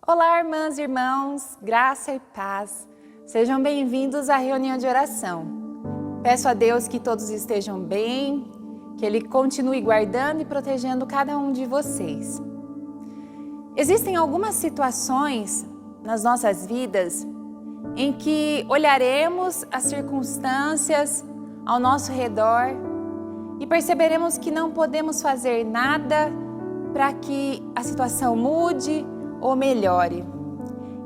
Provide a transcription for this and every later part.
Olá, irmãs e irmãos, graça e paz. Sejam bem-vindos à reunião de oração. Peço a Deus que todos estejam bem, que Ele continue guardando e protegendo cada um de vocês. Existem algumas situações nas nossas vidas em que olharemos as circunstâncias ao nosso redor e perceberemos que não podemos fazer nada para que a situação mude ou melhore.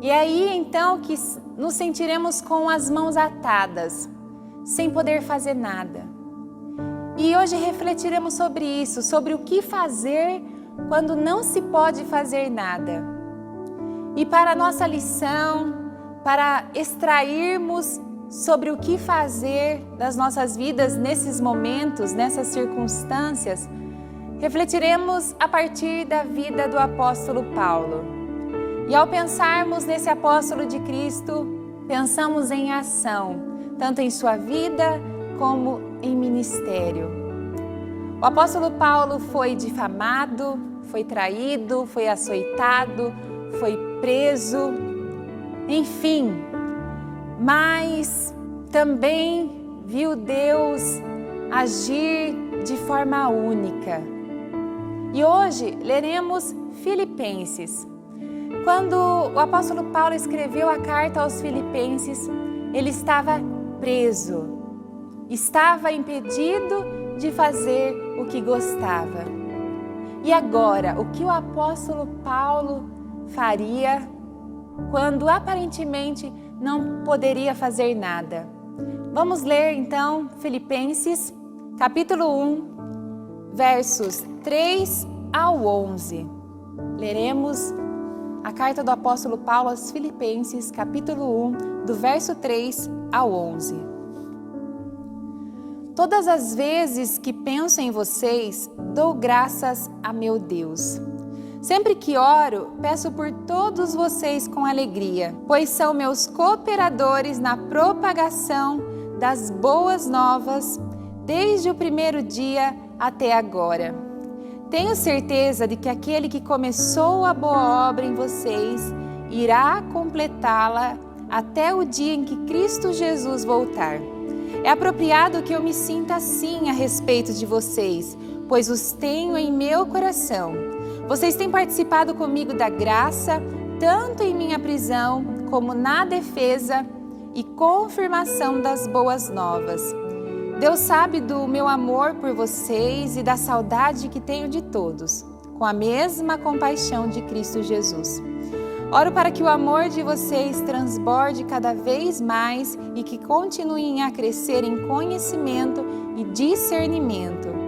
E é aí então que nos sentiremos com as mãos atadas, sem poder fazer nada. E hoje refletiremos sobre isso, sobre o que fazer quando não se pode fazer nada. E para a nossa lição, para extrairmos sobre o que fazer das nossas vidas nesses momentos, nessas circunstâncias, refletiremos a partir da vida do apóstolo Paulo. E ao pensarmos nesse apóstolo de Cristo, pensamos em ação, tanto em sua vida como em ministério. O apóstolo Paulo foi difamado, foi traído, foi açoitado, foi preso, enfim, mas também viu Deus agir de forma única. E hoje leremos Filipenses. Quando o apóstolo Paulo escreveu a carta aos Filipenses, ele estava preso, estava impedido de fazer o que gostava. E agora, o que o apóstolo Paulo faria quando aparentemente não poderia fazer nada? Vamos ler então Filipenses, capítulo 1, versos 3 ao 11. Leremos a carta do apóstolo Paulo aos Filipenses, capítulo 1, do verso 3 ao 11. Todas as vezes que penso em vocês, dou graças a meu Deus. Sempre que oro, peço por todos vocês com alegria, pois são meus cooperadores na propagação das boas novas, desde o primeiro dia até agora. Tenho certeza de que aquele que começou a boa obra em vocês irá completá-la até o dia em que Cristo Jesus voltar. É apropriado que eu me sinta assim a respeito de vocês, pois os tenho em meu coração. Vocês têm participado comigo da graça, tanto em minha prisão como na defesa e confirmação das boas novas. Deus sabe do meu amor por vocês e da saudade que tenho de todos, com a mesma compaixão de Cristo Jesus. Oro para que o amor de vocês transborde cada vez mais e que continuem a crescer em conhecimento e discernimento.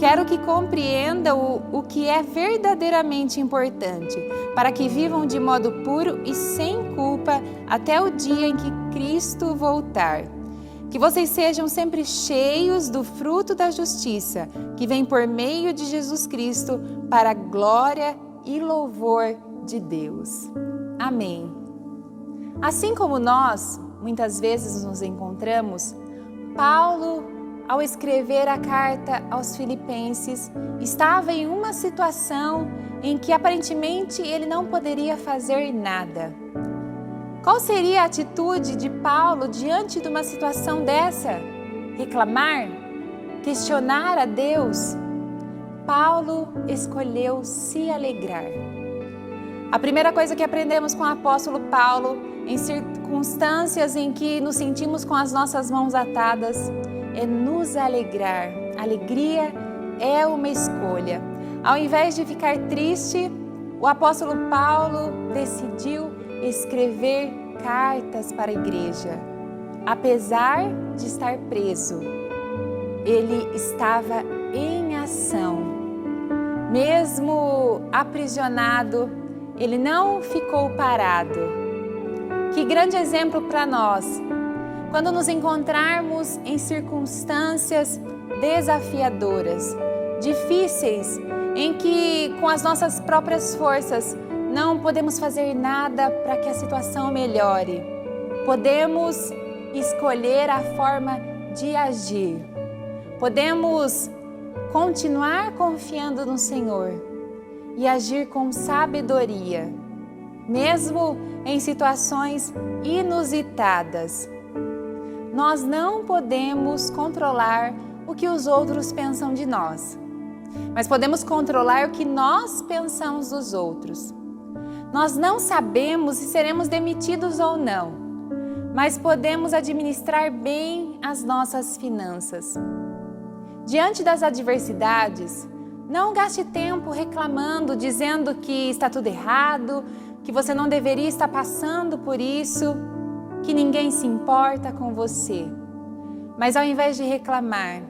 Quero que compreendam o que é verdadeiramente importante, para que vivam de modo puro e sem culpa até o dia em que Cristo voltar. Que vocês sejam sempre cheios do fruto da justiça, que vem por meio de Jesus Cristo, para a glória e louvor de Deus. Amém. Assim como nós, muitas vezes nos encontramos, Paulo, ao escrever a carta aos Filipenses, estava em uma situação em que aparentemente ele não poderia fazer nada. Qual seria a atitude de Paulo diante de uma situação dessa? Reclamar? Questionar a Deus? Paulo escolheu se alegrar. A primeira coisa que aprendemos com o apóstolo Paulo, em circunstâncias em que nos sentimos com as nossas mãos atadas, é nos alegrar. Alegria é uma escolha. Ao invés de ficar triste, o apóstolo Paulo decidiu escrever cartas para a igreja. Apesar de estar preso, ele estava em ação. Mesmo aprisionado, ele não ficou parado. Que grande exemplo para nós! Quando nos encontrarmos em circunstâncias desafiadoras, difíceis, em que com as nossas próprias forças não podemos fazer nada para que a situação melhore. podemos escolher a forma de agir. Podemos continuar confiando no Senhor e agir com sabedoria, mesmo em situações inusitadas. Nós não podemos controlar o que os outros pensam de nós, mas podemos controlar o que nós pensamos dos outros. Nós não sabemos se seremos demitidos ou não, mas podemos administrar bem as nossas finanças. Diante das adversidades, não gaste tempo reclamando, dizendo que está tudo errado, que você não deveria estar passando por isso, que ninguém se importa com você. Mas ao invés de reclamar,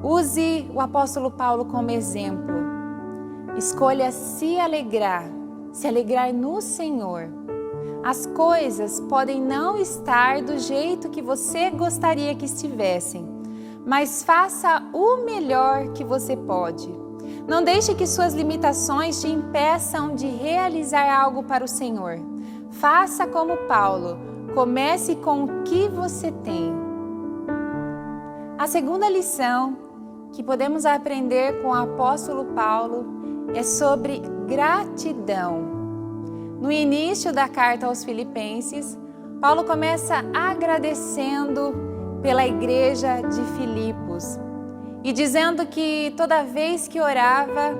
use o apóstolo Paulo como exemplo. Escolha se alegrar no Senhor. As coisas podem não estar do jeito que você gostaria que estivessem, mas faça o melhor que você pode. Não deixe que suas limitações te impeçam de realizar algo para o Senhor. Faça como Paulo, comece com o que você tem. A segunda lição que podemos aprender com o apóstolo Paulo é sobre gratidão. No início da carta aos Filipenses, Paulo começa agradecendo pela igreja de Filipos e dizendo que toda vez que orava,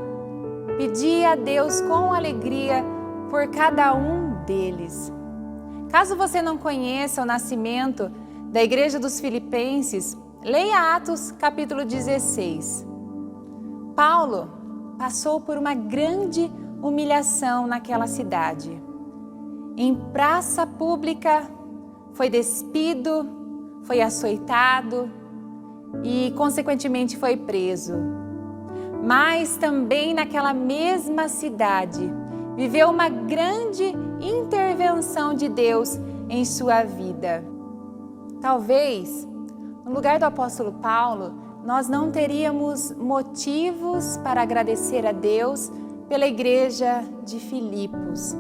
pedia a Deus com alegria por cada um deles. Caso você não conheça o nascimento da igreja dos Filipenses, leia Atos capítulo 16. Paulo passou por uma grande humilhação naquela cidade. Em praça pública, foi despido, foi açoitado e, consequentemente, foi preso. Mas também naquela mesma cidade, viveu uma grande intervenção de Deus em sua vida. Talvez, no lugar do apóstolo Paulo, nós não teríamos motivos para agradecer a Deus pela igreja de Filipos,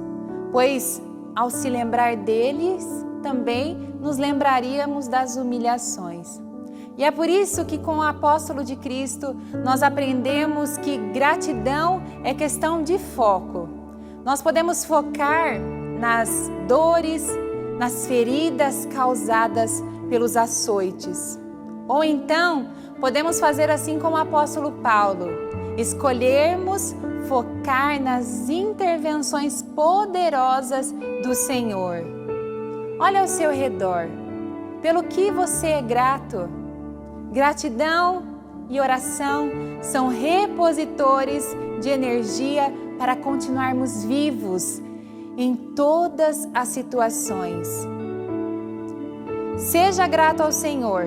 pois ao se lembrar deles, também nos lembraríamos das humilhações. E é por isso que com o apóstolo de Cristo, nós aprendemos que gratidão é questão de foco. Nós podemos focar nas dores, nas feridas causadas pelos açoites. Ou então, podemos fazer assim como o apóstolo Paulo, escolhermos focar nas intervenções poderosas do Senhor. Olha ao seu redor, pelo que você é grato. Gratidão e oração são repositores de energia para continuarmos vivos em todas as situações. Seja grato ao Senhor,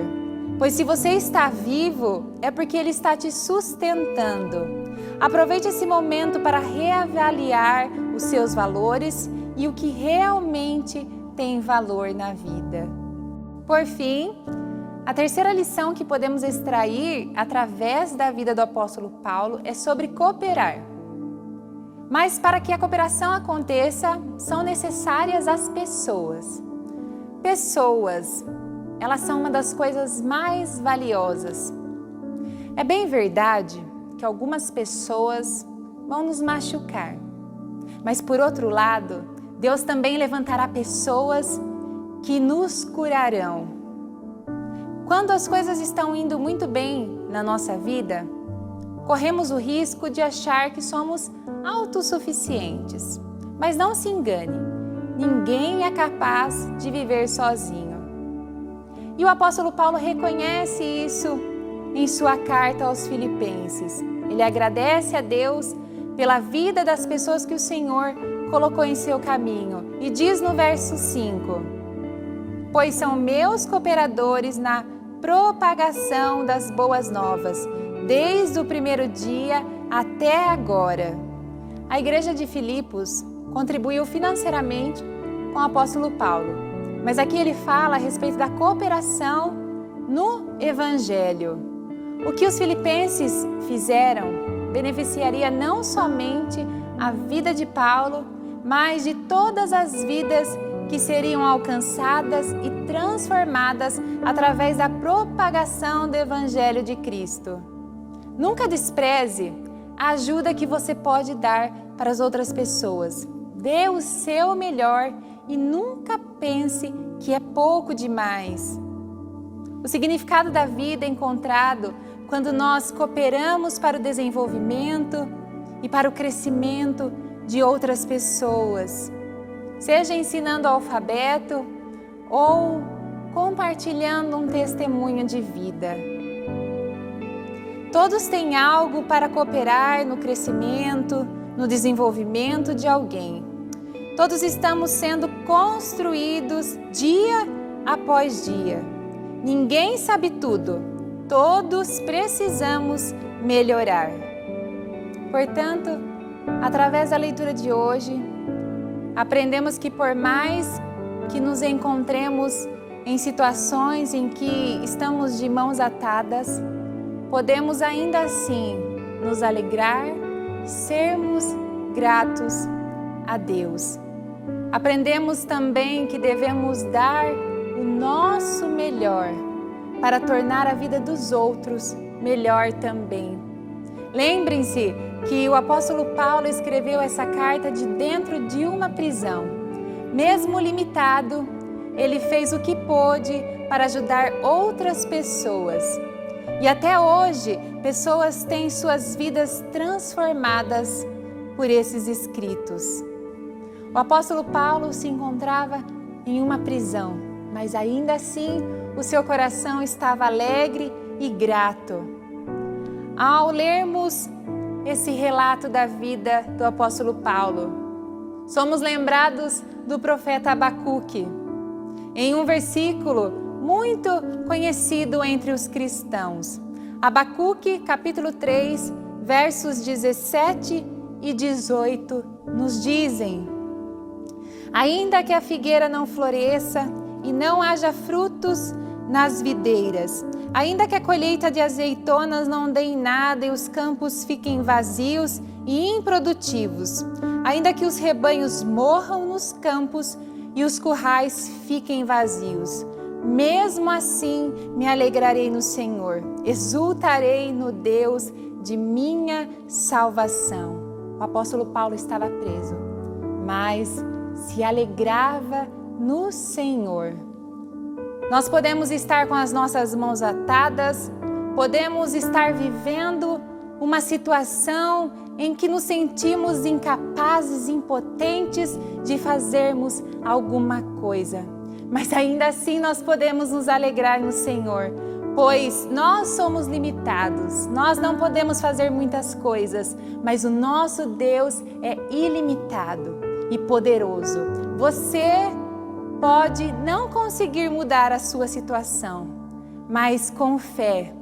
pois se você está vivo, é porque Ele está te sustentando. Aproveite esse momento para reavaliar os seus valores e o que realmente tem valor na vida. Por fim, a terceira lição que podemos extrair através da vida do apóstolo Paulo é sobre cooperar. Mas para que a cooperação aconteça, são necessárias as pessoas. Pessoas, elas são uma das coisas mais valiosas. É bem verdade que algumas pessoas vão nos machucar, mas por outro lado, Deus também levantará pessoas que nos curarão. Quando as coisas estão indo muito bem na nossa vida, corremos o risco de achar que somos autossuficientes. Mas não se engane, ninguém é capaz de viver sozinho. E o apóstolo Paulo reconhece isso em sua carta aos Filipenses. Ele agradece a Deus pela vida das pessoas que o Senhor colocou em seu caminho. E diz no verso 5: pois são meus cooperadores na propagação das boas novas, desde o primeiro dia até agora. A igreja de Filipos contribuiu financeiramente com o apóstolo Paulo, mas aqui ele fala a respeito da cooperação no Evangelho. O que os filipenses fizeram beneficiaria não somente a vida de Paulo, mas de todas as vidas que seriam alcançadas e transformadas através da propagação do Evangelho de Cristo. Nunca despreze a ajuda que você pode dar para as outras pessoas. Dê o seu melhor e nunca pense que é pouco demais. O significado da vida é encontrado quando nós cooperamos para o desenvolvimento e para o crescimento de outras pessoas, seja ensinando o alfabeto ou compartilhando um testemunho de vida. Todos têm algo para cooperar no crescimento, no desenvolvimento de alguém. Todos estamos sendo construídos dia após dia. Ninguém sabe tudo. Todos precisamos melhorar. Portanto, através da leitura de hoje, aprendemos que por mais que nos encontremos em situações em que estamos de mãos atadas, podemos ainda assim nos alegrar, sermos gratos a Deus. Aprendemos também que devemos dar o nosso melhor para tornar a vida dos outros melhor também. Lembrem-se que o apóstolo Paulo escreveu essa carta de dentro de uma prisão. Mesmo limitado, ele fez o que pôde para ajudar outras pessoas. E até hoje, pessoas têm suas vidas transformadas por esses escritos. O apóstolo Paulo se encontrava em uma prisão, mas ainda assim o seu coração estava alegre e grato. Ao lermos esse relato da vida do apóstolo Paulo, somos lembrados do profeta Abacuque, em um versículo muito conhecido entre os cristãos. Abacuque, capítulo 3, versos 17 e 18, nos dizem: ainda que a figueira não floresça e não haja frutos nas videiras, ainda que a colheita de azeitonas não dê em nada e os campos fiquem vazios e improdutivos, ainda que os rebanhos morram nos campos e os currais fiquem vazios, mesmo assim me alegrarei no Senhor, exultarei no Deus de minha salvação. O apóstolo Paulo estava preso, mas se alegrava no Senhor. Nós podemos estar com as nossas mãos atadas, podemos estar vivendo uma situação em que nos sentimos incapazes, impotentes de fazermos alguma coisa. Mas ainda assim nós podemos nos alegrar no Senhor, pois nós somos limitados, nós não podemos fazer muitas coisas, mas o nosso Deus é ilimitado e poderoso. Você pode não conseguir mudar a sua situação, mas com fé,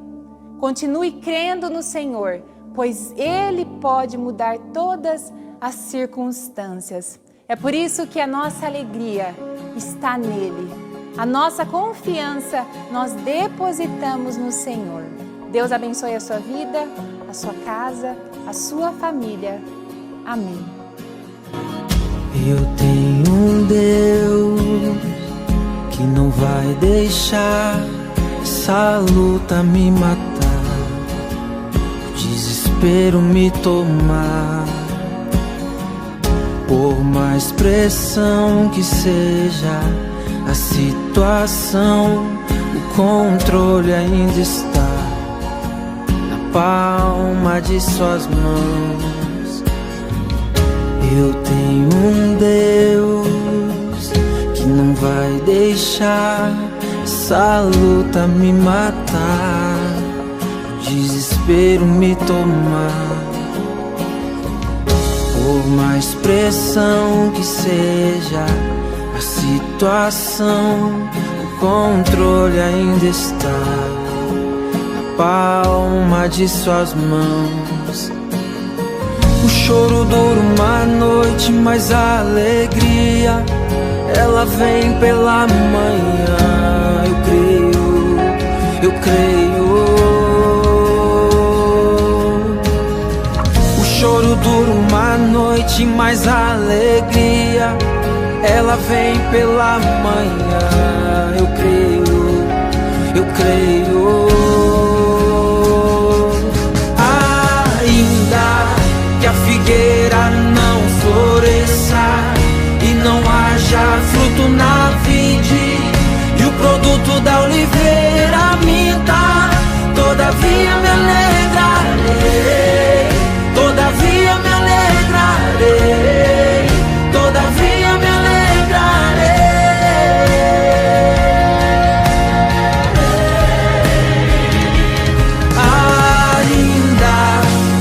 continue crendo no Senhor, pois Ele pode mudar todas as circunstâncias. É por isso que a nossa alegria está nele. A nossa confiança nós depositamos no Senhor. Deus abençoe a sua vida, a sua casa, a sua família. Amém. Eu tenho um Deus que não vai deixar essa luta me matar, o desespero me tomar. Por mais pressão que seja a situação, o controle ainda está na palma de suas mãos. Eu tenho um Deus que não vai deixar essa luta me matar, o desespero me tomar. Por mais pressão que seja a situação, o controle ainda está na palma de suas mãos. O choro dura uma noite, mas a alegria ela vem pela manhã. Eu creio. O choro dura uma noite, mas a alegria ela vem pela manhã. Eu creio, eu creio. Ainda que a figueira não floresça e não haja fruto na vide, e o produto da oliveira minta, todavia me alegrarei, todavia me alegrarei, todavia me alegrarei. Ainda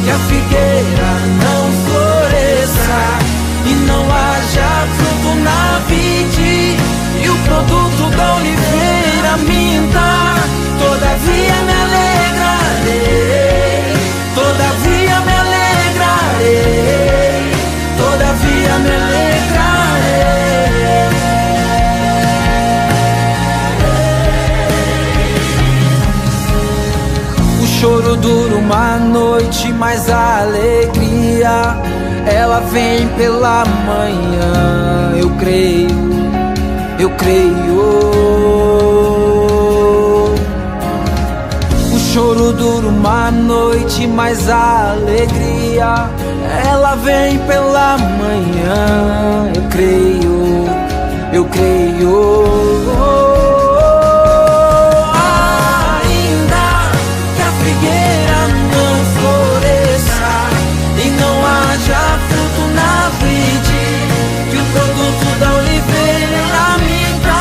que a figueira não floresça e não haja fruto na vide, e o produto da oliveira minta, todavia me alegrarei, todavia me alegrarei, todavia me alegrarei. O choro dura uma noite, mas a alegria, ela vem pela manhã. Eu creio, eu creio. O choro dura uma noite, mas a alegria, ela vem pela manhã. Eu creio, eu creio. Ainda que a figueira não floresça e não haja fruto na vide, que o produto da oliveira minta,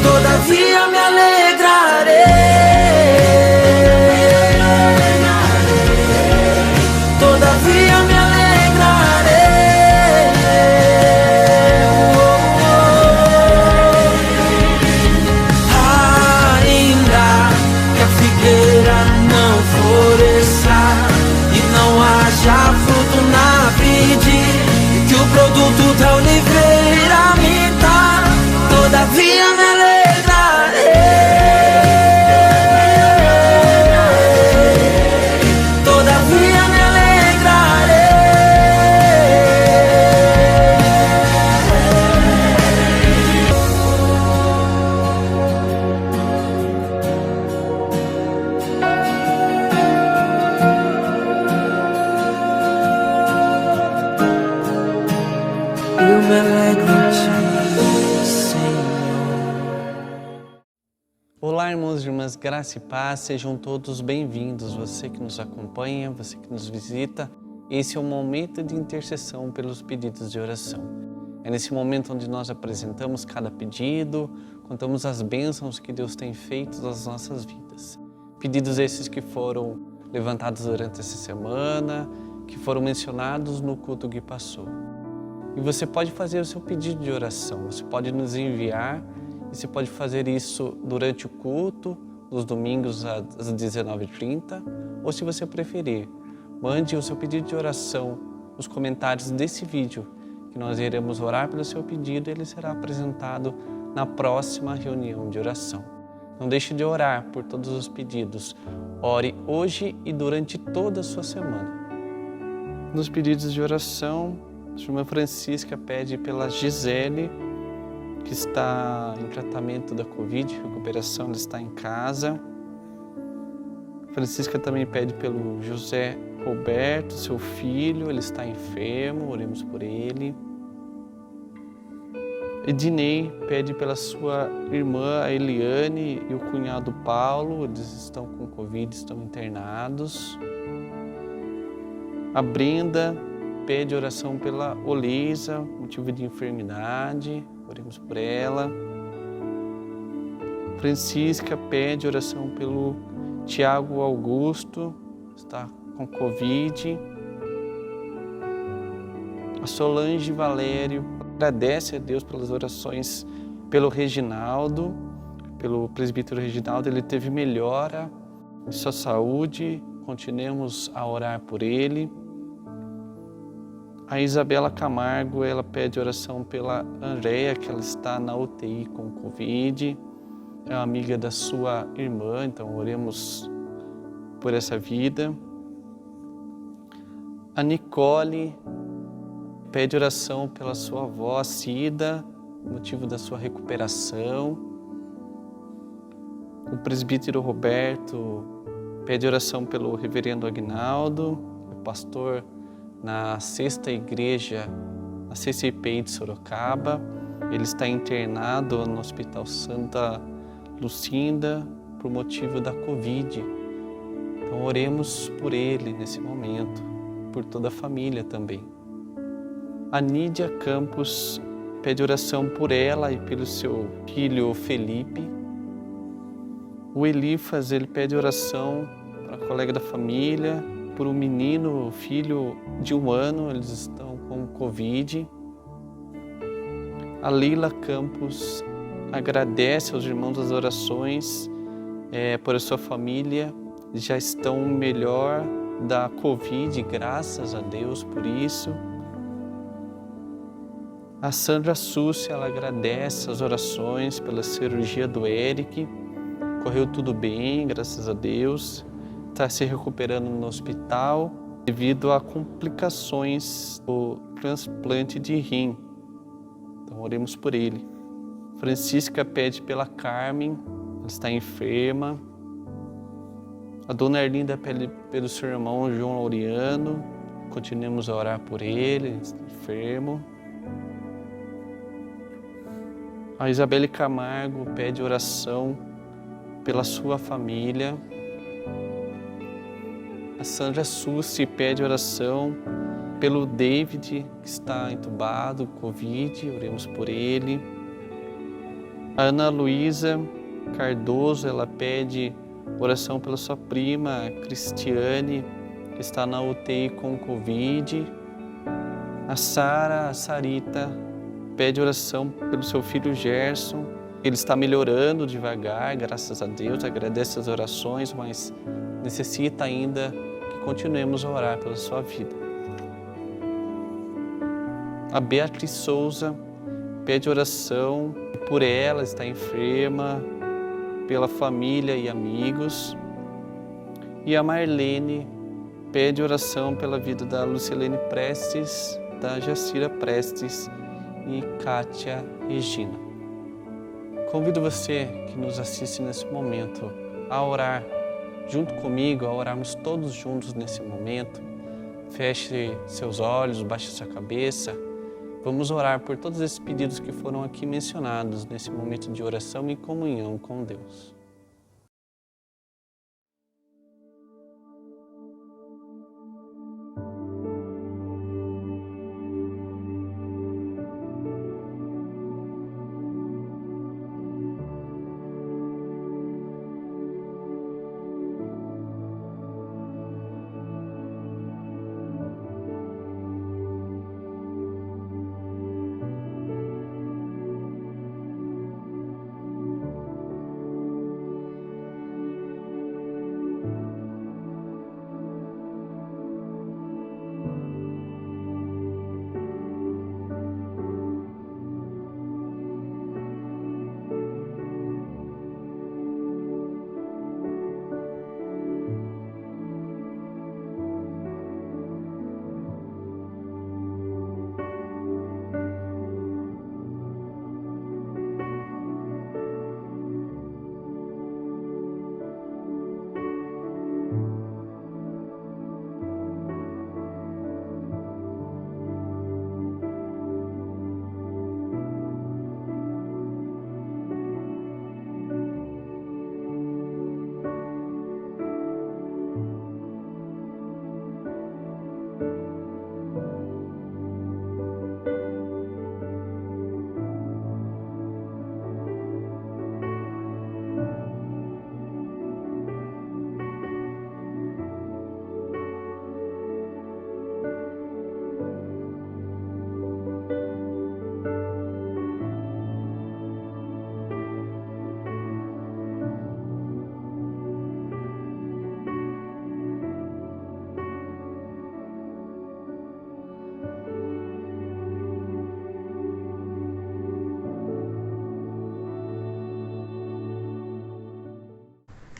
todavia me alegrarei, todavia me alegrarei. Ainda que a figueira não floresça e não haja fruto na vide, e que o produto da oliveira minta, todavia me alegrarei, todavia me alegrarei. Eu me alegro em ti, Senhor. Olá, irmãos e irmãs, graça e paz, sejam todos bem-vindos. Você que nos acompanha, você que nos visita, esse é o momento de intercessão pelos pedidos de oração. É nesse momento onde nós apresentamos cada pedido, contamos as bênçãos que Deus tem feito nas nossas vidas. Pedidos esses que foram levantados durante essa semana, que foram mencionados no culto que passou. E você pode fazer o seu pedido de oração, você pode nos enviar, e você pode fazer isso durante o culto, nos domingos às 19h30, ou se você preferir, mande o seu pedido de oração nos comentários desse vídeo, que nós iremos orar pelo seu pedido e ele será apresentado na próxima reunião de oração. Não deixe de orar por todos os pedidos. Ore hoje e durante toda a sua semana. Nos pedidos de oração, a irmã Francisca pede pela Gisele, que está em tratamento da Covid, recuperação, ela está em casa. Francisca também pede pelo José Roberto, seu filho, ele está enfermo, oremos por ele. Ednei pede pela sua irmã, a Eliane, e o cunhado Paulo, eles estão com Covid, estão internados. A Brenda pede oração pela Oleisa, motivo de enfermidade, oremos por ela. Francisca pede oração pelo Tiago Augusto, está com Covid. A Solange Valério agradece a Deus pelas orações pelo Reginaldo, pelo presbítero Reginaldo, ele teve melhora em sua saúde, continuemos a orar por ele. A Isabela Camargo, ela pede oração pela Andréia, que ela está na UTI com Covid, é uma amiga da sua irmã, então oremos por essa vida. A Nicole pede oração pela sua avó Cida, motivo da sua recuperação. O presbítero Roberto pede oração pelo reverendo Agnaldo, o pastor na 6ª igreja, a CCPI de Sorocaba. Ele está internado no Hospital Santa Lucinda por motivo da Covid. Então oremos por ele nesse momento, por toda a família também. A Nídia Campos pede oração por ela e pelo seu filho Felipe. O Elifas, ele pede oração para a colega da família, por um menino, filho de 1 ano, eles estão com Covid. A Leila Campos agradece aos irmãos as orações por a sua família, já estão melhor da Covid, graças a Deus por isso. A Sandra Súcia, ela agradece as orações pela cirurgia do Eric, correu tudo bem, graças a Deus, está se recuperando no hospital devido a complicações do transplante de rim. Então oremos por ele. Francisca pede pela Carmen, ela está enferma. A dona Erlinda pede pelo seu irmão João Laureano, continuemos a orar por ele, está enfermo. A Isabelle Camargo pede oração pela sua família. A Sandra Sussi pede oração pelo David, que está entubado, Covid, oremos por ele. A Ana Luísa Cardoso, ela pede oração pela sua prima Cristiane, que está na UTI com Covid. A Sarita pede oração pelo seu filho Gerson. Ele está melhorando devagar, graças a Deus, agradece as orações, mas necessita ainda que continuemos a orar pela sua vida. A Beatriz Souza pede oração por ela, está enferma, pela família e amigos. E a Marlene pede oração pela vida da Lucilene Prestes, da Jacira Prestes e Kátia Regina. Convido você que nos assiste nesse momento a orar junto comigo, a orarmos todos juntos nesse momento. Feche seus olhos, baixe sua cabeça. Vamos orar por todos esses pedidos que foram aqui mencionados nesse momento de oração e comunhão com Deus.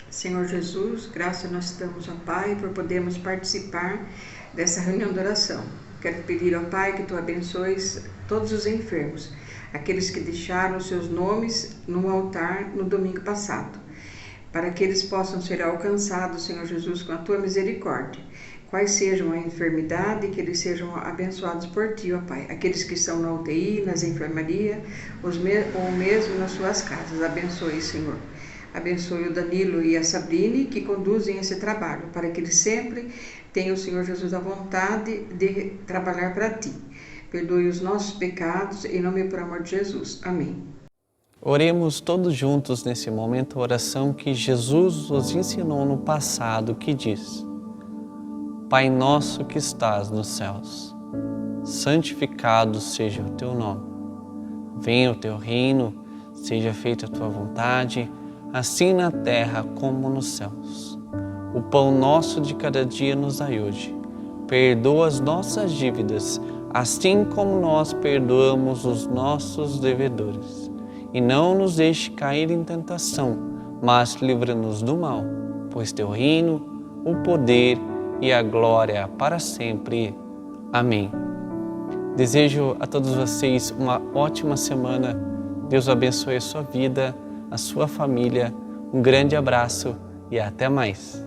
Senhor Jesus, graças nós damos ao Pai por podermos participar dessa reunião de oração. Quero pedir ao Pai que Tu abençoes todos os enfermos. aqueles que deixaram seus nomes no altar no domingo passado, para que eles possam ser alcançados, Senhor Jesus, com a tua misericórdia. Quais sejam a enfermidade, que eles sejam abençoados por ti, ó Pai. Aqueles que estão na UTI, nas enfermarias, ou mesmo nas suas casas. Abençoe, Senhor. Abençoe o Danilo e a Sabrine, que conduzem esse trabalho, para que eles sempre tenham, Senhor Jesus, a vontade de trabalhar para ti. Perdoe os nossos pecados, em nome e por amor de Jesus. Amém. Oremos todos juntos nesse momento a oração que Jesus nos ensinou no passado, que diz: Pai nosso que estás nos céus, santificado seja o teu nome. Venha o teu reino, seja feita a tua vontade, assim na terra como nos céus. O pão nosso de cada dia nos dai hoje. Perdoa as nossas dívidas, assim como nós perdoamos os nossos devedores. E não nos deixe cair em tentação, mas livra-nos do mal, pois teu reino, o poder e a glória para sempre. Amém. Desejo a todos vocês uma ótima semana. Deus abençoe a sua vida, a sua família. Um grande abraço e até mais.